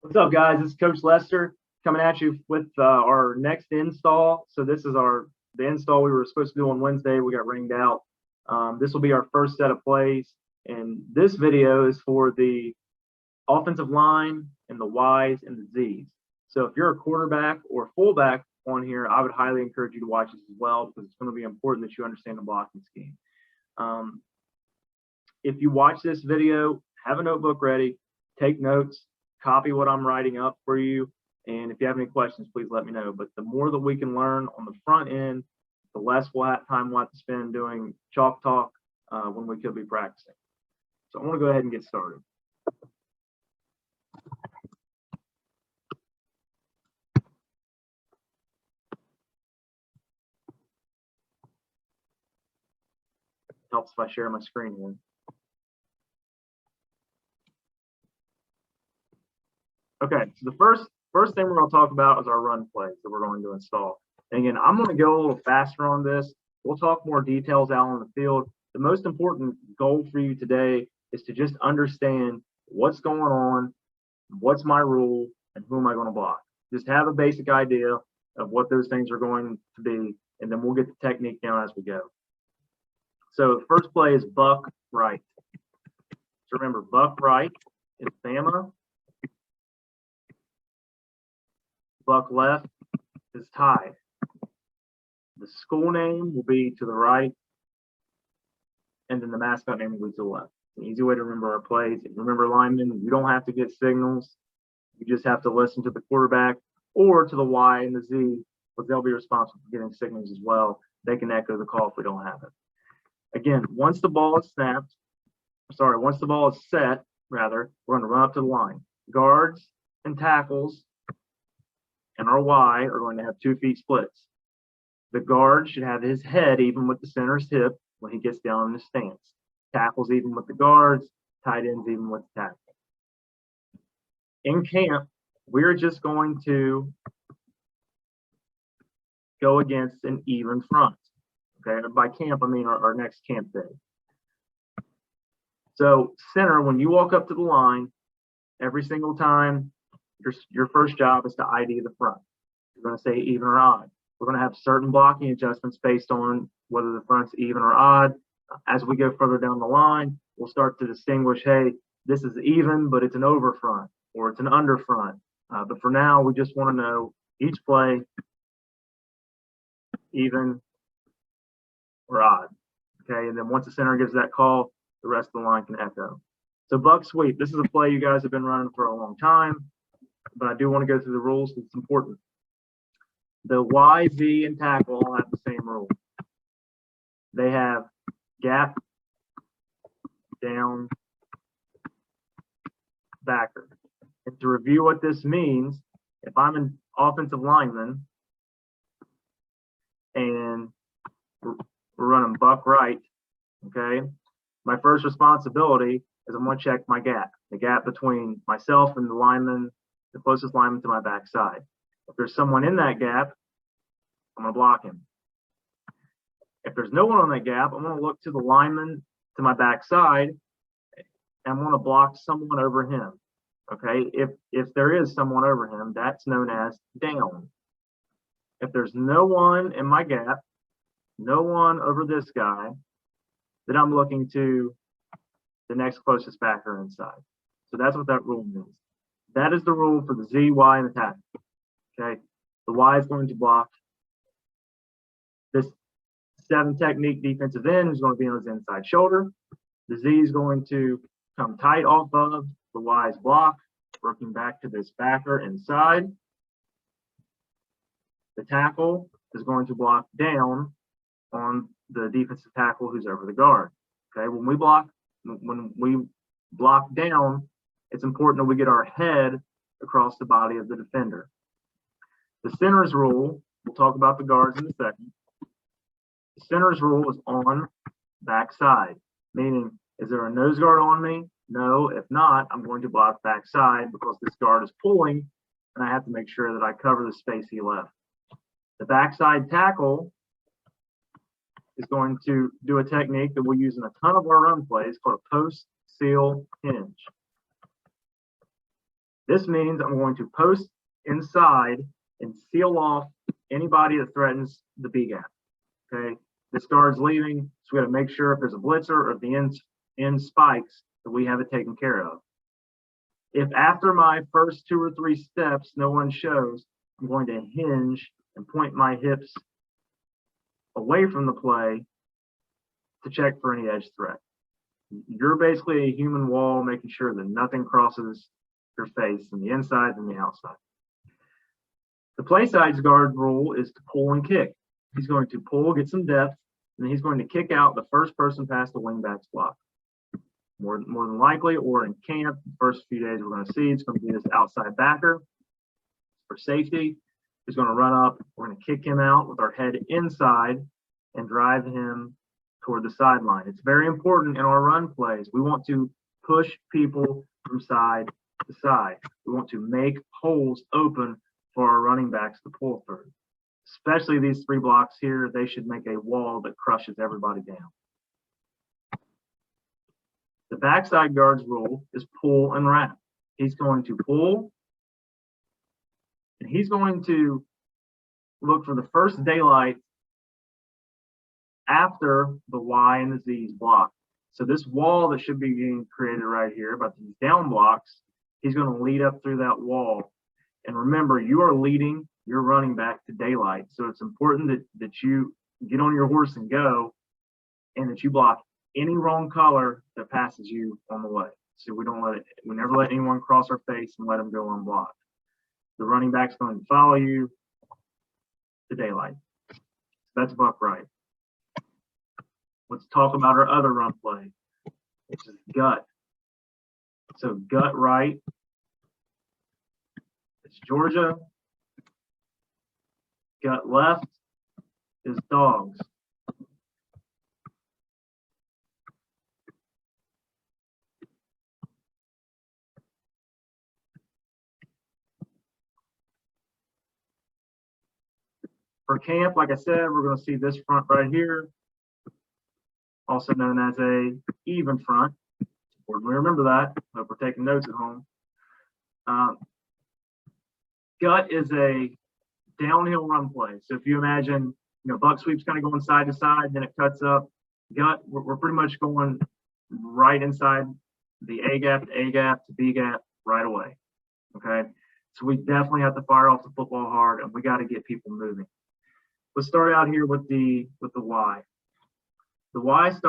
What's up, guys? This is Coach Lester coming at you with our next install. So this is the install we were supposed to do on Wednesday. We got ringed out. This will be our first set of plays, and this video is for the offensive line and the Ys and the Zs. So if you're a quarterback or fullback on here, I would highly encourage you to watch this as well because it's going to be important that you understand the blocking scheme. If you watch this video, have a notebook ready, take notes, copy what I'm writing up for you. And if you have any questions, please let me know. But the more that we can learn on the front end, the less time we'll have to spend doing chalk talk when we could be practicing. So I want to go ahead and get started. Helps if I share my screen here. Okay, so the first thing we're going to talk about is our run plays that we're going to install. And again, I'm going to go a little faster on this. We'll talk more details out on the field. The most important goal for you today is to just understand what's going on, what's my rule, and who am I going to block. Just have a basic idea of what those things are going to be, and then we'll get the technique down as we go. So the first play is buck right. So remember, buck right is Bama. Buck left is Tide. The school name will be to the right, and then the mascot name will be to the left. It's an easy way to remember our plays. If you remember linemen, you don't have to get signals. You just have to listen to the quarterback or to the Y and the Z, but they'll be responsible for getting signals as well. They can echo the call if we don't have it. Again, once the ball is once the ball is set, rather, we're going to run up to the line. Guards and tackles and our Y are going to have 2 feet splits. The guard should have his head even with the center's hip when he gets down in the stance. Tackles even with the guards, tight ends even with the tackle. In camp, we're just going to go against an even front. Okay, by camp, I mean our next camp day. So center, when you walk up to the line, every single time, your first job is to ID the front. You're going to say even or odd. We're going to have certain blocking adjustments based on whether the front's even or odd. As we go further down the line, we'll start to distinguish, hey, this is even, but it's an over front or it's an under front. But for now, we just want to know each play, even or odd. Okay, and then once the center gives that call, the rest of the line can echo. So buck sweep, this is a play you guys have been running for a long time, but I do want to go through the rules because it's important. The Y, Z, and tackle all have the same rule. They have gap, down, backer. And to review what this means, if I'm an offensive lineman and we're running buck right, okay, my first responsibility is I'm going to check my gap, the gap between myself and the lineman, the closest lineman to my backside. If there's someone in that gap, I'm going to block him. If there's no one on that gap, I'm going to look to the lineman to my backside, and I'm going to block someone over him. Okay, if there is someone over him, that's known as down. If there's no one in my gap, no one over this guy, then I'm looking to the next closest backer inside. So that's what that rule means. That is the rule for the Z, Y, and the tackle. Okay, the Y is going to block. This 7 technique defensive end is going to be on his inside shoulder. The Z is going to come tight off of the Y's block, working back to this backer inside. The tackle is going to block down on the defensive tackle who's over the guard. Okay, when we block down, it's important that we get our head across the body of the defender. The center's rule, we'll talk about the guards in a second. The center's rule is on backside, meaning, is there a nose guard on me? No. If not, I'm going to block backside because this guard is pulling, and I have to make sure that I cover the space he left. The backside tackle is going to do a technique that we'll use in a ton of our run plays called a post, seal, hinge. This means I'm going to post inside and seal off anybody that threatens the B gap. Okay, this guard's leaving, so we got to make sure if there's a blitzer or if the end spikes that we have it taken care of. If after my first 2 or 3 steps no one shows, I'm going to hinge and point my hips away from the play to check for any edge threat. You're basically a human wall, making sure that nothing crosses your face on the inside and the outside. The play side's guard rule is to pull and kick. He's going to pull, get some depth, and then he's going to kick out the first person past the wingback's block. More than likely, or in camp, the first few days we're going to see it's going to be this outside backer for safety. He's going to run up. We're going to kick him out with our head inside and drive him toward the sideline. It's very important in our run plays. We want to push people from side to side. We want to make holes open for our running backs to pull through. Especially these 3 blocks here, they should make a wall that crushes everybody down. The backside guard's rule is pull and wrap. He's going to pull, and he's going to look for the first daylight after the Y and the Z's block. So this wall that should be being created right here, about these down blocks, he's going to lead up through that wall. And remember, you are leading your running back to daylight. So it's important that you get on your horse and go, and that you block any wrong color that passes you on the way. So we never let anyone cross our face and let them go unblocked. The running back's going to follow you to daylight. So that's buck right. Let's talk about our other run play, which is gut. So gut right, it's Georgia. Gut left is dogs. For camp, like I said, we're going to see this front right here, also known as a even front. Important to remember that. Hope we're taking notes at home. Gut is a downhill run play. So if you imagine, buck sweep's kind of going side to side, then it cuts up. Gut, we're pretty much going right inside the A gap to B gap right away. Okay, so we definitely have to fire off the football hard, and we got to get people moving. Let's start out here with the Y. The Y is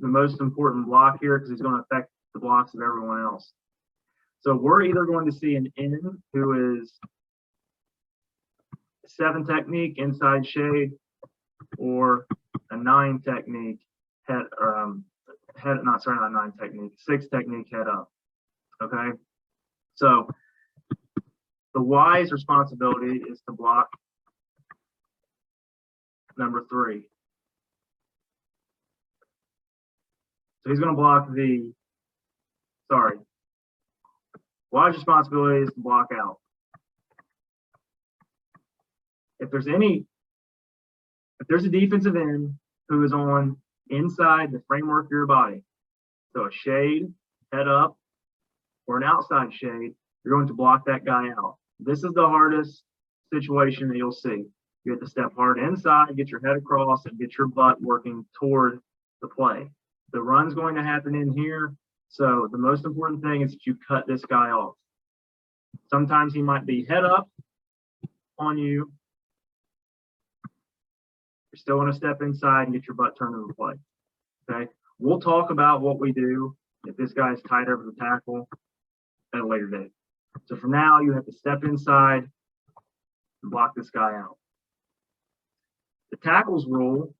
the most important block here because it's going to affect the blocks of everyone else. So we're either going to see an N who is 7 technique inside shade, or a 9 technique not 9 technique, 6 technique head up. Okay, so the Y's responsibility is to block number 3. So he's going to block Y's responsibility is to block out. If there's a defensive end who is on inside the framework of your body, so a shade, head up, or an outside shade, you're going to block that guy out. This is the hardest situation that you'll see. You have to step hard inside, get your head across, and get your butt working toward the play. The run's going to happen in here, so the most important thing is that you cut this guy off. Sometimes he might be head up on you. You're still going to step inside and get your butt turned to the play. Okay, we'll talk about what we do if this guy's tight over the tackle at a later date. So for now, you have to step inside and block this guy out. The tackles rule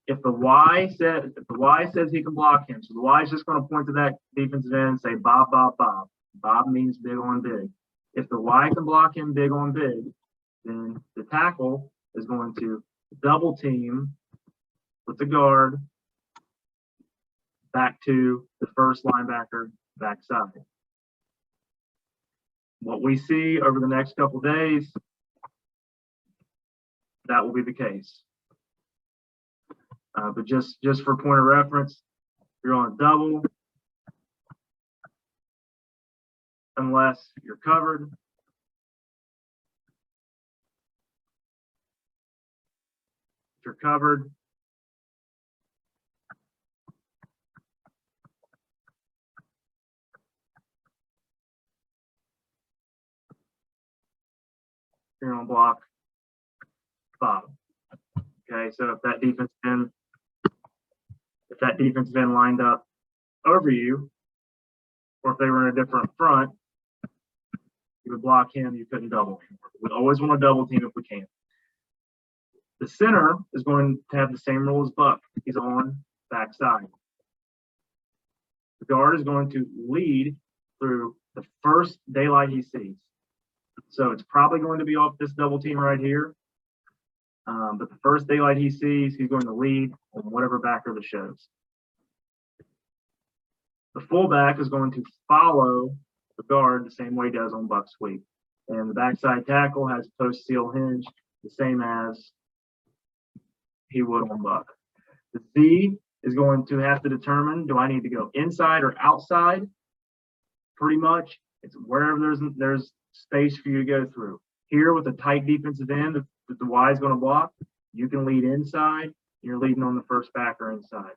if the Y says he can block him, so the Y is just going to point to that defensive end and say Bob, Bob, Bob. Bob means big on big. If the Y can block him big on big, then the tackle is going to double team with the guard back to the first linebacker backside. What we see over the next couple days, that will be the case. But just for point of reference, You're on a double, unless you're covered. If you're covered, you're on block bottom. Okay, so if that defense end lined up over you, or if they were in a different front, you would block him, you couldn't double him. We always want to double team if we can. The center is going to have the same rule as Buck. He's on backside. The guard is going to lead through the first daylight he sees. So it's probably going to be off this double team right here. But the first daylight he sees, he's going to lead on whatever backer that shows. The fullback is going to follow the guard the same way he does on buck sweep. And the backside tackle has post seal hinge the same as he would on buck. The Z is going to have to determine, do I need to go inside or outside? Pretty much, it's wherever there's space for you to go through. Here with a tight defensive end that the Y is going to block, you can lead inside. You're leading on the first backer inside.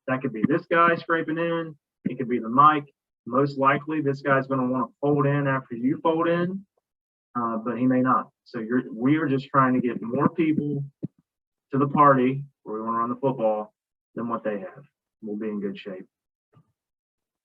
That could be this guy scraping in. It could be the mic. Most likely, this guy's going to want to fold in after you fold in, but he may not. So we are just trying to get more people to the party where we want to run the football than what they have. We'll be in good shape.